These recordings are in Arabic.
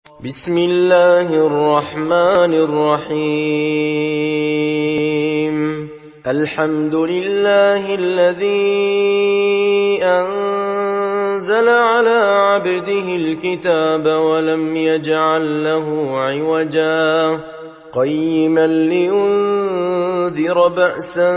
بسم الله الرحمن الرحيم. الحمد لله الذي أنزل على عبده الكتاب ولم يجعل له عوجا قيما لينذر بأسا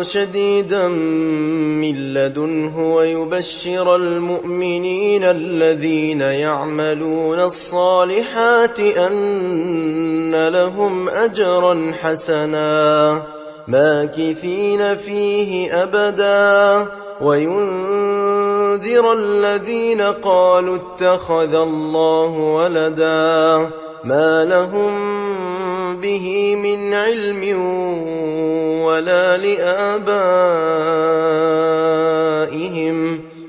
شديدا من لدنه ويبشر المؤمنين الذين يعملون الصالحات أن لهم أجرا حسنا ماكثين فيه أبدا وينذر الذين قالوا اتخذ الله ولدا ما لهم به من علم ولا لآبائهم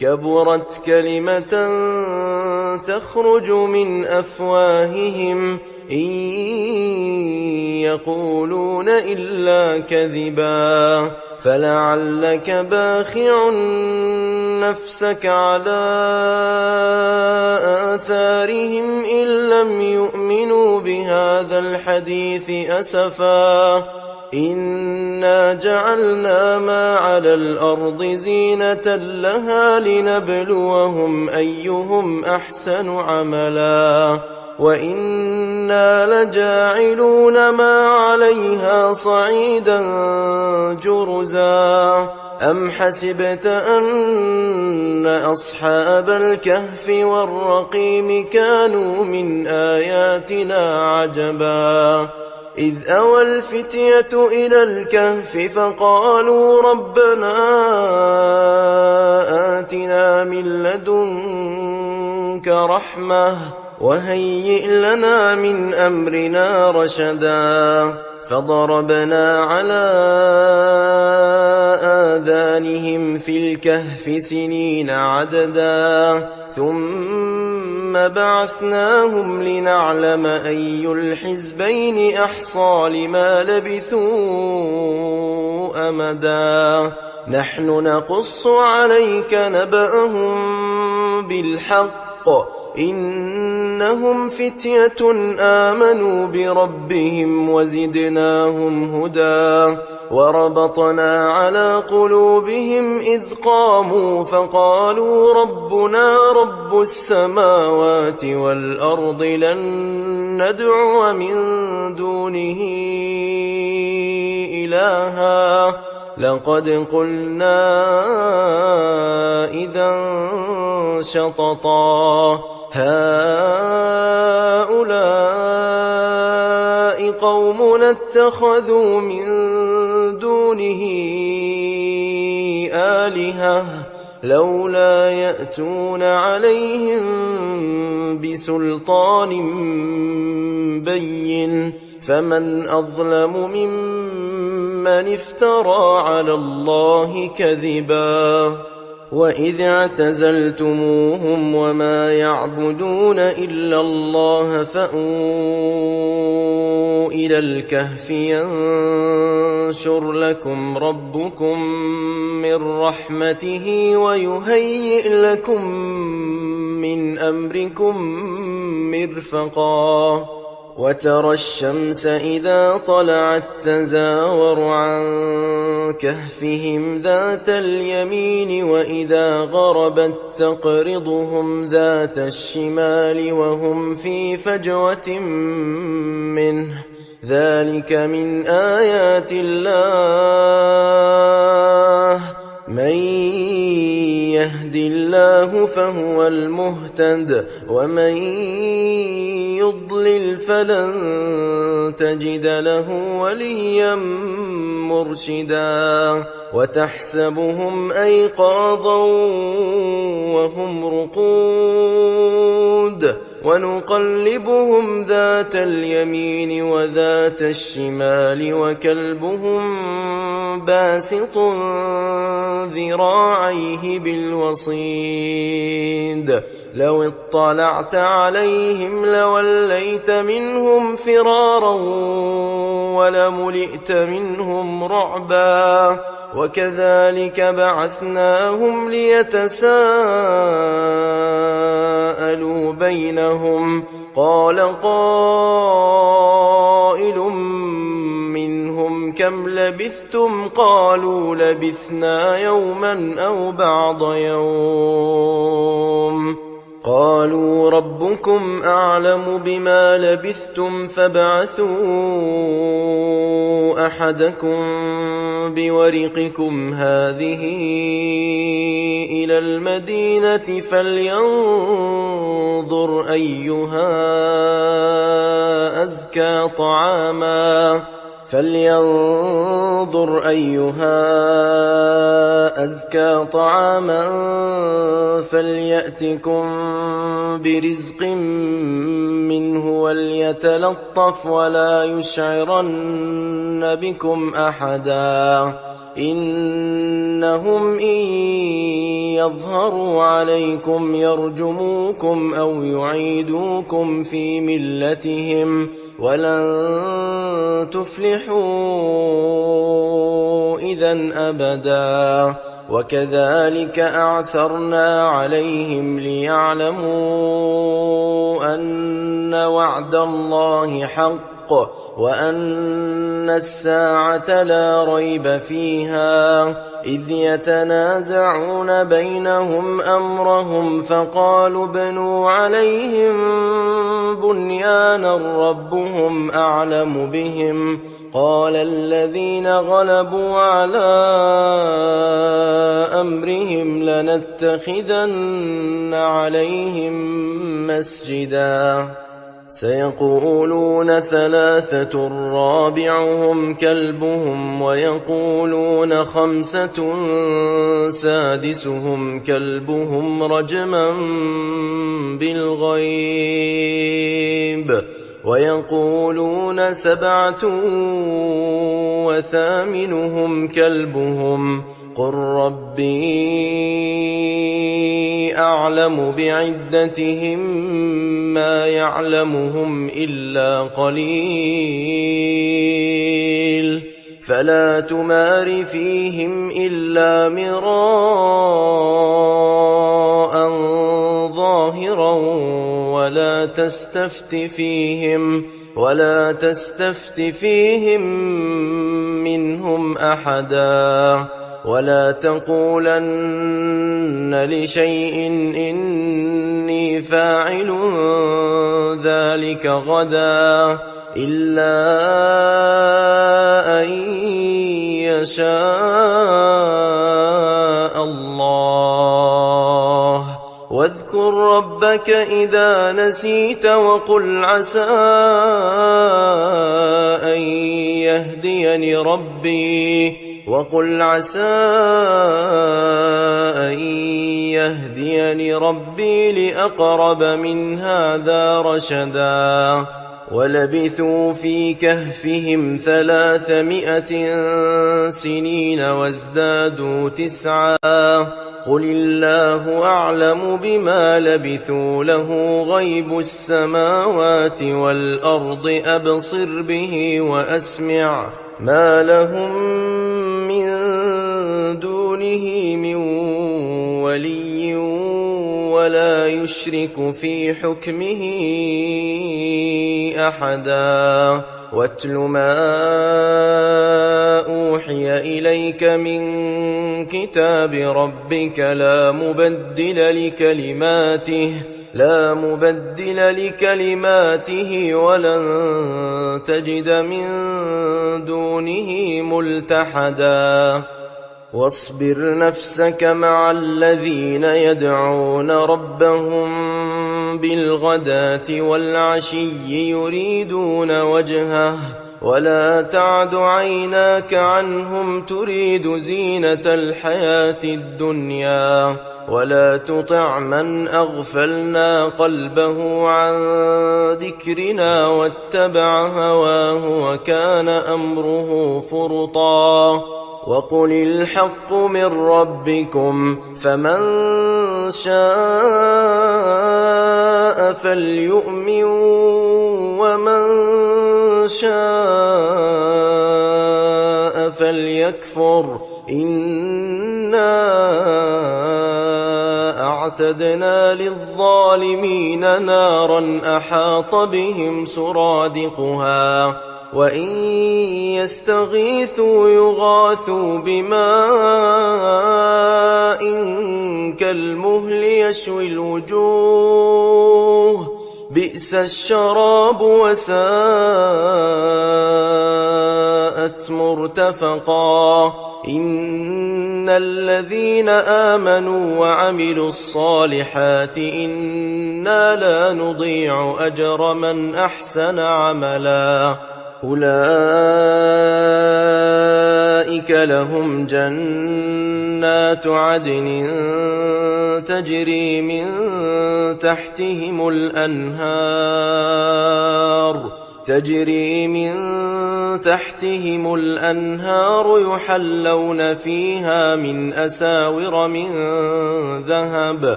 كبرت كلمة تخرج من أفواههم إن يقولون إلا كذبا فلعلك باخع نفسك على آثارهم إن لم يؤمنوا بهذا الحديث أسفا إنا جعلنا ما على الأرض زينة لها لنبلوهم أيهم أحسن عملا وإنا لجاعلون ما عليها صعيدا جرزا أم حسبت أن أصحاب الكهف والرقيم كانوا من آياتنا عجبا إذ أوى الفتية إلى الكهف فقالوا ربنا آتنا من لدنك رحمة وهيئ لنا من أمرنا رشدا فضربنا على آذانهم في الكهف سنين عددا ثم بعثناهم لنعلم أي الحزبين أحصى لما لبثوا أمدا نحن نقص عليك نبأهم بالحق إنهم فتية آمنوا بربهم وزدناهم هدى وربطنا على قلوبهم إذ قاموا فقالوا ربنا رب السماوات والأرض لن ندعو من دونه إلها لقد قلنا إذا شططا هؤلاء قومنا اتخذوا من دونه آلهة لولا يأتون عليهم بسلطان بين فمن أظلم ممن افترى على الله كذبا وإذ اعتزلتموهم وما يعبدون إلا الله فأووا إلى الكهف ينشر لكم ربكم من رحمته ويهيئ لكم من أمركم مرفقا وترى الشمس إذا طلعت تزاور عن كهفهم ذات اليمين وإذا غربت تقرضهم ذات الشمال وهم في فجوة منه ذلك من آيات الله من يهد الله فهو المهتد ومن يضلل فلن تجد له وليا مرشدا وتحسبهم أيقاظا وهم رقود ونقلبهم ذات اليمين وذات الشمال وكلبهم باسط ذراعيه بالوصيد لو اطلعت عليهم لوليت منهم فرارا ولملئت منهم رعبا وكذلك بعثناهم ليتساءلوا بينهم قال قائل منهم كم لبثتم قالوا لبثنا يوما أو بعض يوم قالوا ربكم أعلم بما لبثتم فابعثوا أحدكم بورقكم هذه إلى المدينة فلينظر أيها أزكى طعاما فليأتكم برزق منه وليتلطف ولا يشعرن بكم أحدا إنهم إن يظهروا عليكم يرجموكم أو يعيدوكم في ملتهم ولن تفلحوا إذن أبدا وكذلك أعثرنا عليهم ليعلموا أن وعد الله حق وأن الساعة لا ريب فيها إذ يتنازعون بينهم أمرهم فقالوا ابنوا عليهم بنيانا ربهم أعلم بهم قال الذين غلبوا على أمرهم لنتخذن عليهم مسجدا سيقولون ثلاثة رابعهم كلبهم ويقولون خمسة سادسهم كلبهم رجما بالغيب ويقولون سبعة وثامنهم كلبهم قل ربي أعلم بعدتهم ما يعلمهم إلا قليل فلا تمار فيهم إلا مراء ظاهرا ولا تستفت فيهم منهم أحدا ولا تقولن لشيء إني فاعل ذلك غدا إلا أن يشاء الله واذكر ربك إذا نسيت وقل عسى أن يهديني ربي لأقرب من هذا رشدا ولبثوا في كهفهم 300 سنين وازدادوا 9 قل الله أعلم بما لبثوا له غيب السماوات والأرض أبصر به وأسمع ما لهم من دونه من ولي ولا يشرك في حكمه أحدا واتل ما أوحي إليك من كتاب ربك لا مبدل لكلماته ولن تجد من دونه ملتحدا واصبر نفسك مع الذين يدعون ربهم بالغداة والعشي يريدون وجهه ولا تعد عيناك عنهم تريد زينة الحياة الدنيا ولا تطع من أغفلنا قلبه عن ذكرنا واتبع هواه وكان أمره فرطا وقل الحق من ربكم فمن شاء فليؤمن ومن شاء فليكفر إنا وأعتدنا للظالمين نارا أحاط بهم سرادقها وإن يستغيثوا يغاثوا بماء كالمهل يشوي الوجوه بئس الشراب وساءت مرتفقا إن الذين آمنوا وعملوا الصالحات إنا لا نضيع أجر من أحسن عملا أولئك لهم جنات عدن تجري من تحتهم الأنهار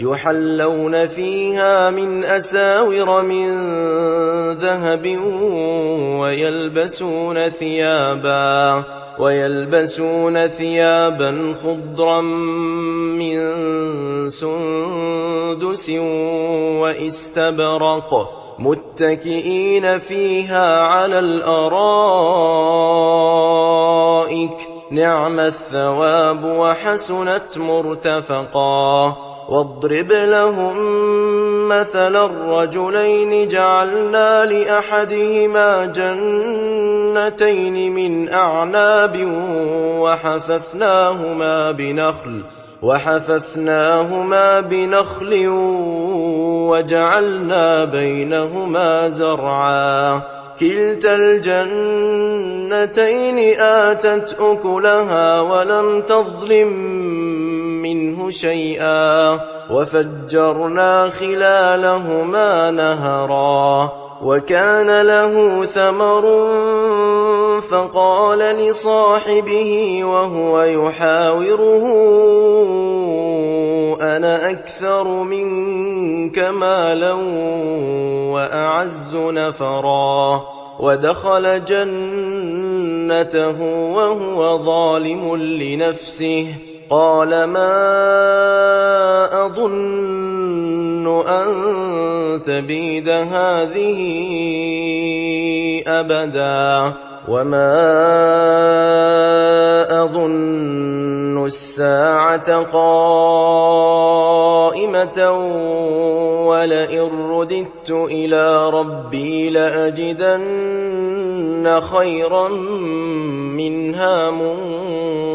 يحلون فيها من أساور من ذهب ويلبسون ثيابا خضرا من سندس واستبرق متكئين فيها على الأرائك نعم الثواب وحسنت مرتفقا واضرب لهم مثل الرجلين جعلنا لأحدهما جنتين من أعناب وحففناهما بنخل وجعلنا بينهما زرعا كلتا الجنتين آتت أكلها ولم تظلم منه شيئا وفجرنا خلالهما نهرا وكان له ثمر فقال لصاحبه وهو يحاوره أنا أكثر منك مالا وأعز نفرا ودخل جنته وهو ظالم لنفسه قال ما أظن أن تبيد هذه أبدا وما أظن الساعة قائمة ولئن رددت إلى ربي لأجدن خيرا منها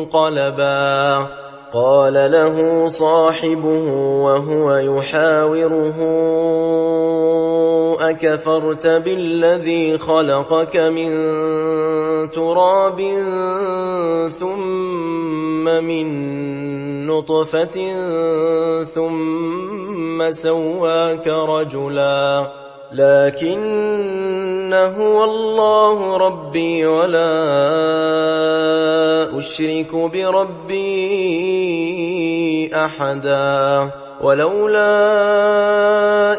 منقلبا قال له صاحبه وهو يحاوره أكفرت بالذي خلقك من تراب ثم من نطفة ثم سواك رجلا لكن هو الله ربي ولا أشرك بربي أحدا ولولا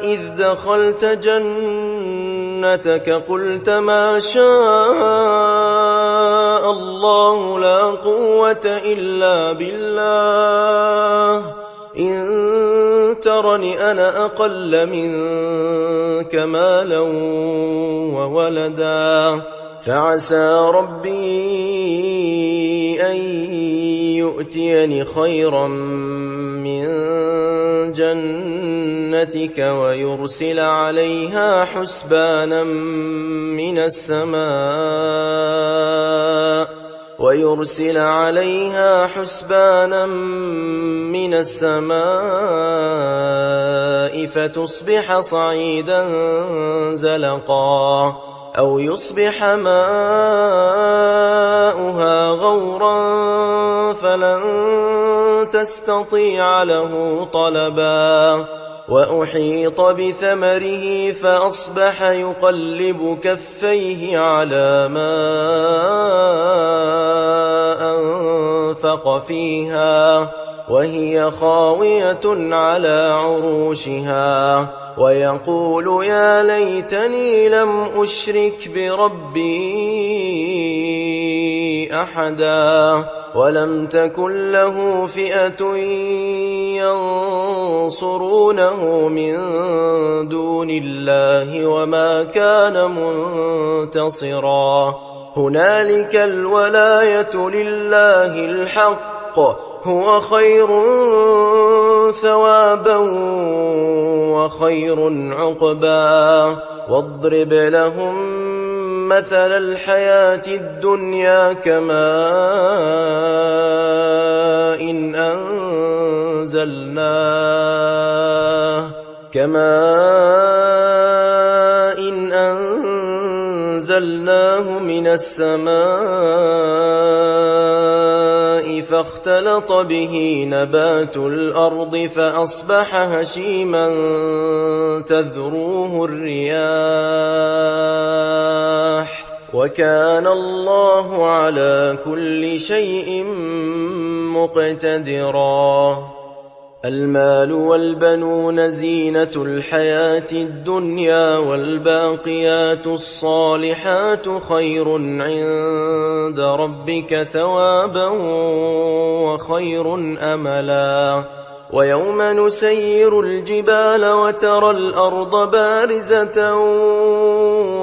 إذ دخلت جنتك قلت ما شاء الله لا قوة إلا بالله إن ترني أنا أقل منك مالا وولدا فعسى ربي أن يؤتيني خيرا من جنتك ويرسل عليها حسبانا من السماء فتصبح صعيدا زلقا أو يصبح ماؤها غورا فلن تستطيع له طلبا وأحيط بثمره فأصبح يقلب كفيه على ما أنفق فيها وهي خاوية على عروشها ويقول يا ليتني لم أشرك بربي أحدا ولم تكن له فئة ينصرونه من دون الله وما كان منتصرا هنالك الولاية لله الحق هو خير ثوابا وخير عقبا واضرب لهم مثل الحياة الدنيا كماء إن أنزلناه من السماء فاختلط به نبات الأرض فأصبح هشيما تذروه الرياح وكان الله على كل شيء مقتدرا المال والبنون زينة الحياة الدنيا والباقيات الصالحات خير عند ربك ثوابا وخير أملا ويوم نسير الجبال وترى الأرض بارزة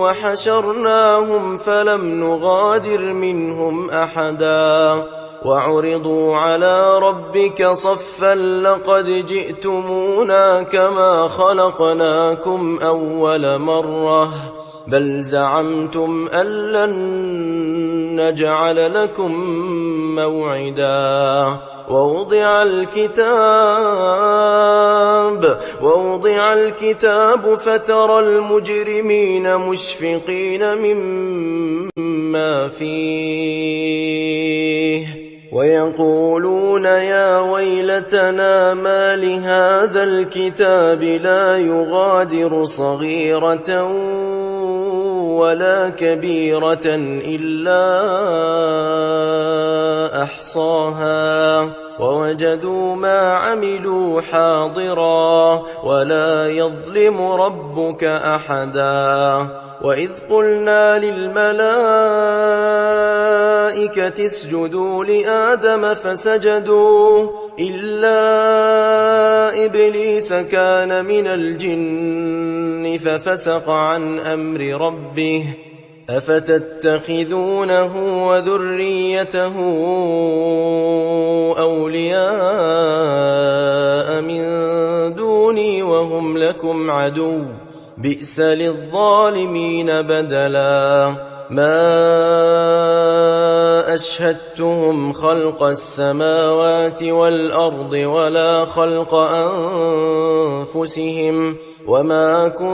وحشرناهم فلم نغادر منهم أحدا وعرضوا على ربك صفا لقد جئتمونا كما خلقناكم أول مرة بل زعمتم أن لن نجعل لكم موعدا ووضع الكتاب فترى المجرمين مشفقين مما فيه ويقولون يا ويلتنا ما لهذا الكتاب لا يغادر صغيرة ولا كبيرة إلا أحصاها ووجدوا ما عملوا حاضرا ولا يظلم ربك أحدا وإذ قلنا للملائكة اسجدوا لآدم فسجدوا إلا إبليس كان من الجن ففسق عن أمر ربه أفتتخذونه وذريته أولياء من دوني وهم لكم عدو بئس للظالمين بدلا ما أشهدتهم خلق السماوات والأرض ولا خلق أنفسهم وما كنت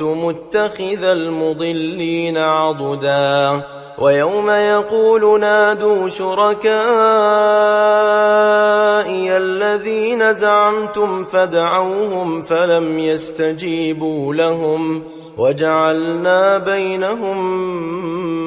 متخذ المضلين عضدا ويوم يقول نادوا شركائي الذين زعمتم فدعوهم فلم يستجيبوا لهم وجعلنا بينهم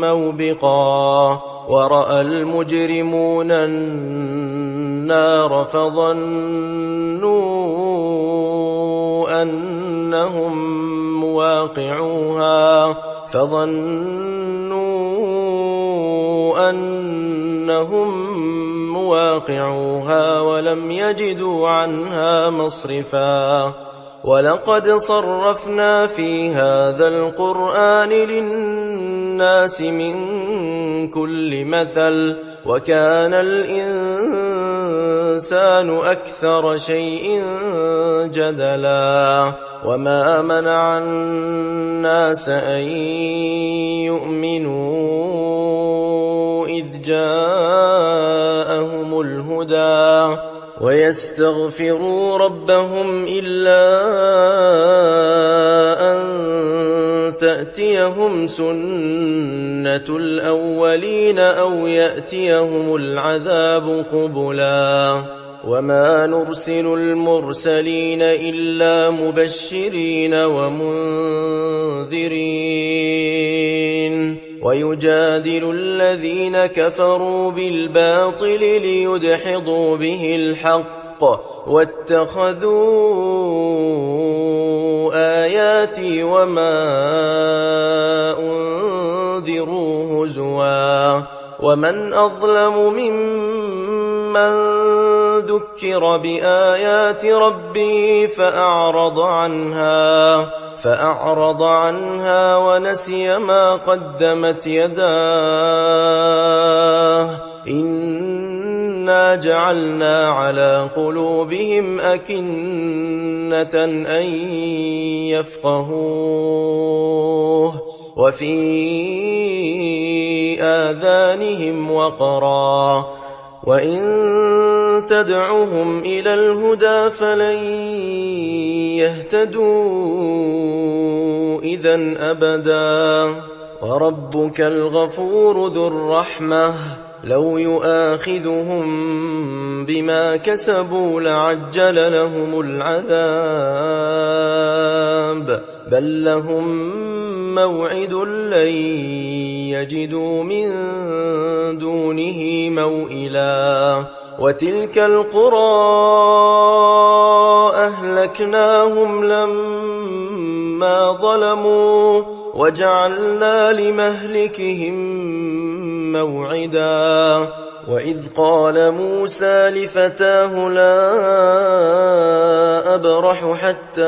موبقا ورأى المجرمون النار فظنوا أنهم مواقعوها ولم يجدوا عنها مصرفا ولقد صرفنا في هذا القرآن للناس من كل مثل وكان الإنسان أكثر شيء جدلا وما منع الناس أن يؤمنوا إذ جاءهم الهدى ويستغفروا ربهم إلا أن تأتيهم سنة الأولين أو يأتيهم العذاب قبلا وما نرسل المرسلين إلا مبشرين ومنذرين ويجادل الذين كفروا بالباطل ليدحضوا به الحق واتخذوا آياتي وما أنذروا هزوا ومن أظلم ممن ذكر بآيات ربه فأعرض عنها ونسي ما قدمت يداه إنا جعلنا على قلوبهم أكنة أن يفقهوه وفي آذانهم وقرا وإن تدعهم إلى الهدى فلن يهتدوا إذن أبدا وربك الغفور ذو الرحمة لو يؤاخذهم بما كسبوا لعجل لهم العذاب بل لهم موعد لن يجدوا من دونه موئلا وتلك القرى أهلكناهم لما ظلموا وجعلنا لمهلكهم موعدا وإذ قال موسى لفتاه لا أبرح حتى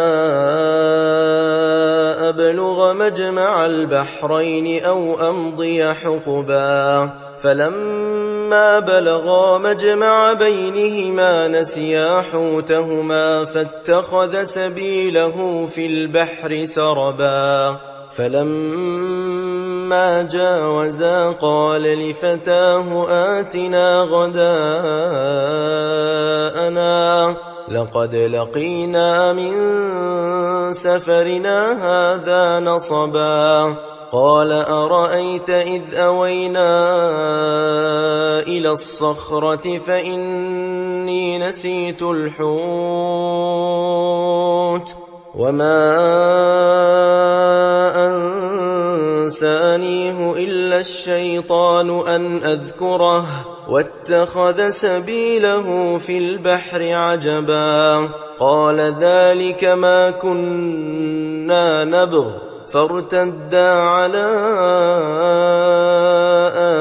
أبلغ مجمع البحرين أو أمضي حقبا فلما بلغا مجمع بينهما نسيا حوتهما فاتخذ سبيله في البحر سربا فلما جاوزا قال لفتاه آتنا غداءنا لقد لقينا من سفرنا هذا نصبا قال أرأيت إذ أوينا إلى الصخرة فإني نسيت الحوت وما أنسانيه إلا الشيطان أن أذكره واتخذ سبيله في البحر عجبا قال ذلك ما كنا نبغ فارتدا على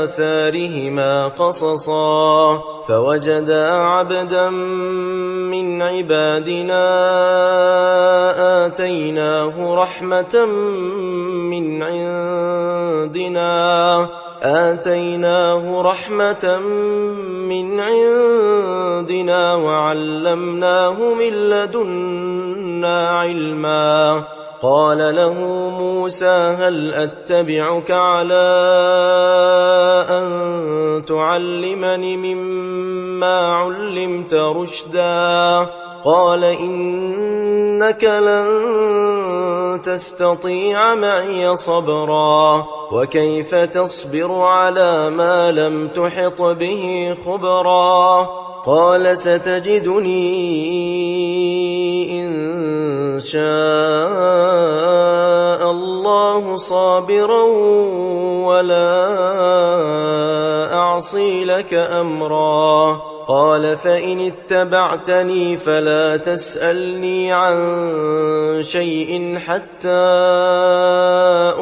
آثارهما قصصا فوجدا عبدا من عبادنا آتيناه رحمة من عندنا وعلمناه من لدنا علما قال له موسى هل أتبعك على أن تعلمني مما علمت رشدا قال إنك لن تستطيع معي صبرا وكيف تصبر على ما لم تحط به خبرا قال ستجدني إن شاء الله صابرا ولا أعصي لك أمرا قال فإن اتبعتني فلا تسألني عن شيء حتى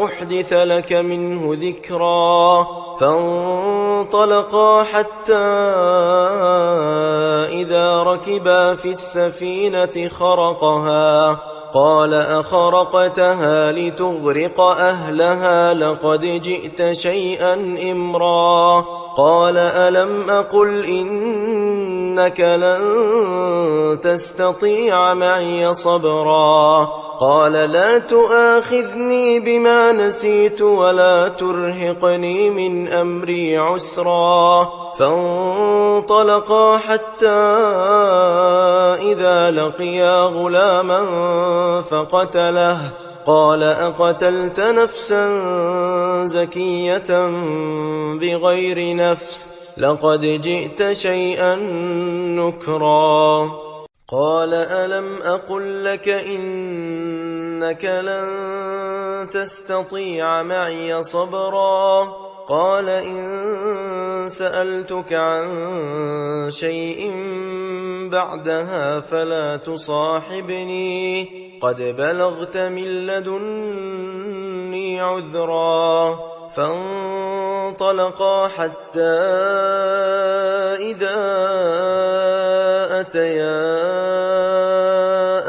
أحدث لك منه ذكرا فانطلقا حتى إذا ركبا في السفينة خرقها قال أخرقتها لتغرق أهلها لقد جئت شيئا إمرا قال ألم أقل إنك لن تستطيع معي صبرا قال لا تؤاخذني بما نسيت ولا ترهقني من أمري عسرا فانطلقا حتى إذا لقيا غلاما فقتله قال أقتلت نفسا زكية بغير نفس لقد جئت شيئا نكرا قال ألم أقل لك إنك لن تستطيع معي صبرا قال إن سألتك عن شيء بعدها فلا تصاحبني قد بلغت من لدني عذرا فانطلقا حتى إذا أتيا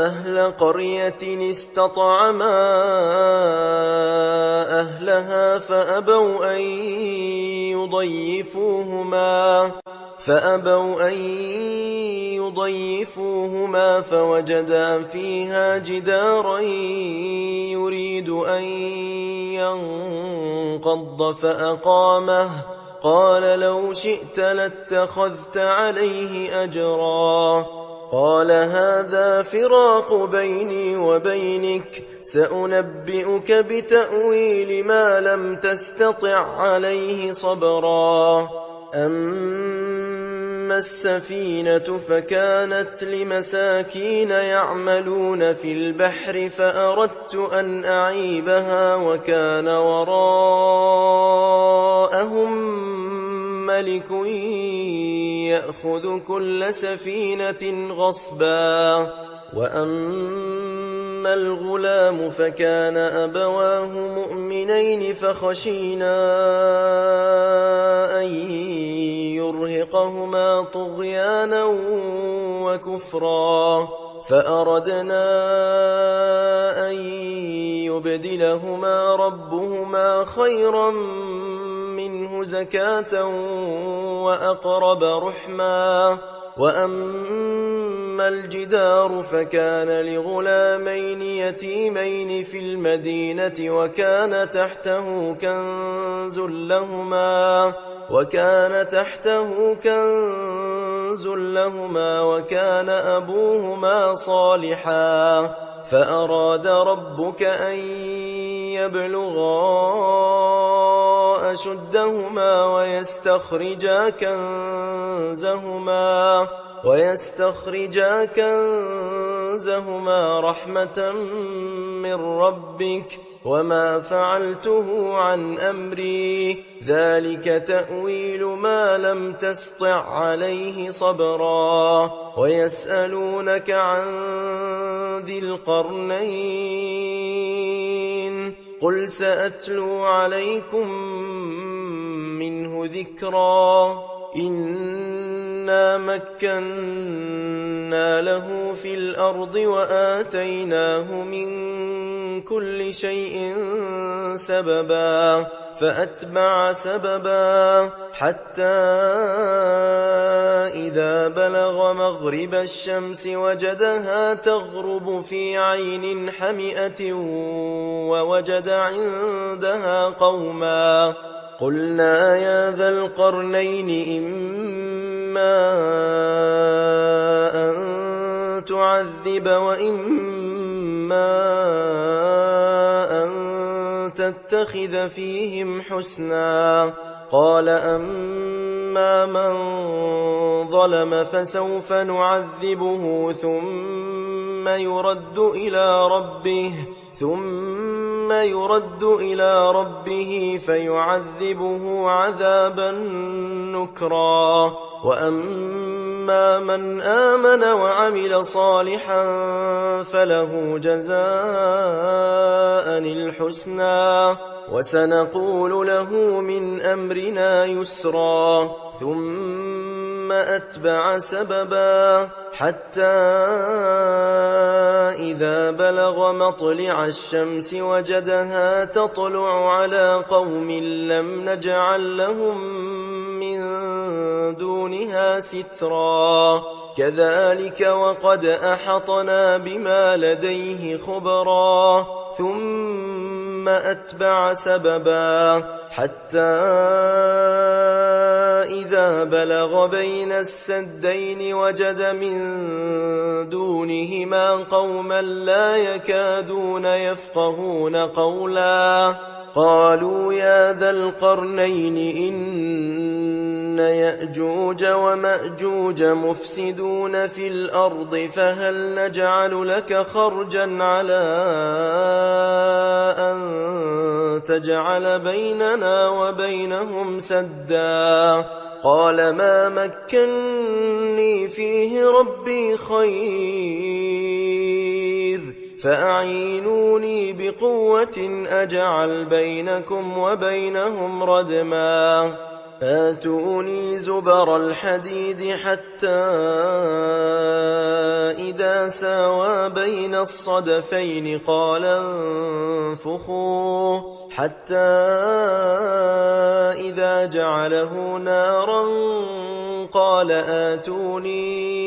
أهل قرية استطعما أهلها فأبوا أن يضيفوهما فوجدا فيها جدارا يريد أن ينقض فأقامه قال لو شئت لاتخذت عليه أجرا قال هذا فراق بيني وبينك سأنبئك بتأويل ما لم تستطع عليه صبرا أما السفينة فكانت لمساكين يعملون في البحر فأردت أن أعيبها وكان وراءهم ملك يأخذ كل سفينة غصبا وأما الغلام فكان أبواه مؤمنين فخشينا أن يرهقهما طغيانا وكفرا فأردنا أن يبدلهما ربهما خيرا منه زكاة وأقرب رحما وأما الجدار فكان لغلامين يتيمين في المدينة وكان تحته كنز لهما وكان أبوهما صالحا فأراد ربك أن يبلغا أشدهما ويستخرجا كنزهما رحمة من ربك وما فعلته عن أمري ذلك تأويل ما لم تسطع عليه صبرا ويسألونك عن ذي القرنين قل سأتلو عليكم منه ذكرا إنا مكنا له في الأرض وآتيناه من كل شيء سببا فأتبع سببا حتى إذا بلغ مغرب الشمس وجدها تغرب في عين حمئة ووجد عندها قوما قلنا يا ذا القرنين إما أن تعذب وإما أن تتخذ فيهم حسنا قال أما من ظلم فسوف نعذبه ثم يرد إلى ربه فيعذبه عذابا نكرا وأما من آمن وعمل صالحا فله جزاء الحسنى وسنقول له من أمرنا يسرا ثم أتبع سببا حتى إذا بلغ مطلع الشمس وجدها تطلع على قوم لم نجعل لهم من دونها سترا كذلك وقد أحطنا بما لديه خبرا ثم أتبع سببا حتى إذا بلغ بين السدين وجد من دونهما قوما لا يكادون يفقهون قولا قالوا يا ذا القرنين إن يأجوج ومأجوج مفسدون في الأرض فهل نجعل لك خرجا على أن تجعل بيننا وبينهم سدا قال ما مكني فيه ربي خير فأعينوني بقوة أجعل بينكم وبينهم ردما آتوني زبر الحديد حتى إذا ساوى بين الصدفين قال انفخوا حتى إذا جعله نارا قال آتوني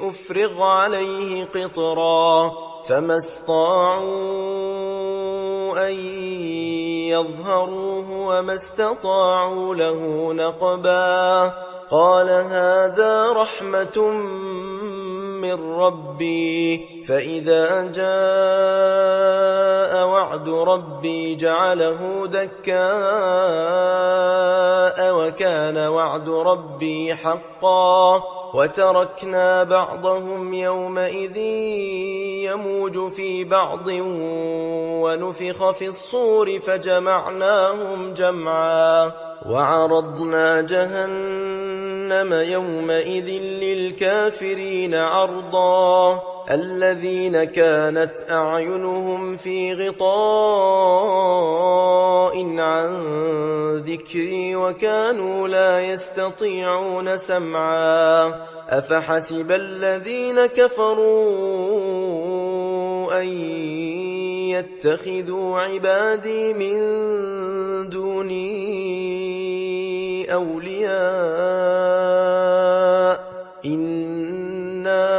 أفرغ عليه قطرا فما استطاعوا أن يظهروه وما استطاعوا له نقبا قال هذا رحمة من ربي فإذا جاء وعد ربي جعله دكاء وكان وعد ربي حقا وتركنا بعضهم يومئذ يموج في بعض ونفخ في الصور فجمعناهم جمعا وعرضنا جهنم يومئذ للكافرين عرضا الذين كانت أعينهم في غطاء عن ذكري وكانوا لا يستطيعون سمعا أفحسب الذين كفروا أن يتخذوا عبادي من دوني أولياء إنا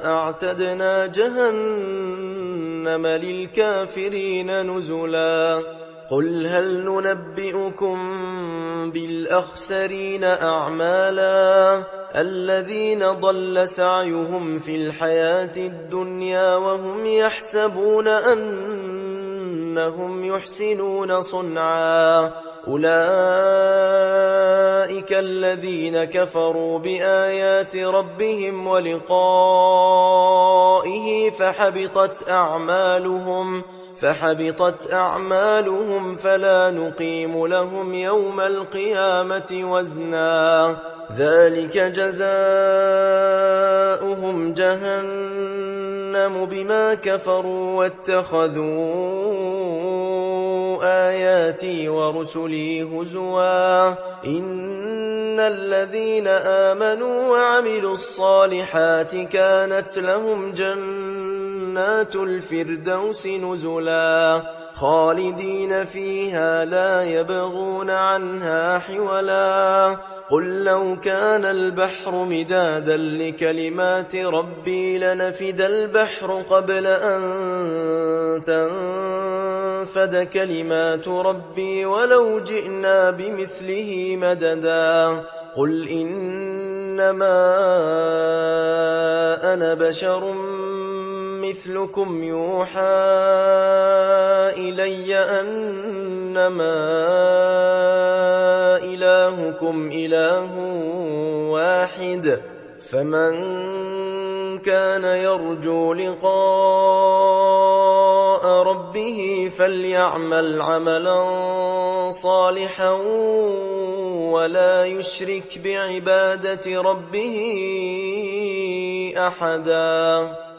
أعتدنا جهنم للكافرين نزلا قل هل ننبئكم بالأخسرين أعمالا الذين ضل سعيهم في الحياة الدنيا وهم يحسبون أنهم يحسنون صنعا أولئك الذين كفروا بآيات ربهم ولقائه فحبطت أعمالهم فلا نقيم لهم يوم القيامة وزنا ذلك جزاؤهم جهنم بما كفروا واتخذوا آياتي ورسلي هزوا إن الذين آمنوا وعملوا الصالحات كانت لهم جنات الفردوس نزلا خالدين فيها لا يبغون عنها حولا قل لو كان البحر مدادا لكلمات ربي لنفد البحر قبل أن تنفد كلمات ربي ولو جئنا بمثله مددا قل إنما أنا بشر مثلكم يوحى إلي أنما إلهكم إله واحد فمن كان يرجو لقاء ربه فليعمل عملا صالحا ولا يشرك بعبادة ربه أحدا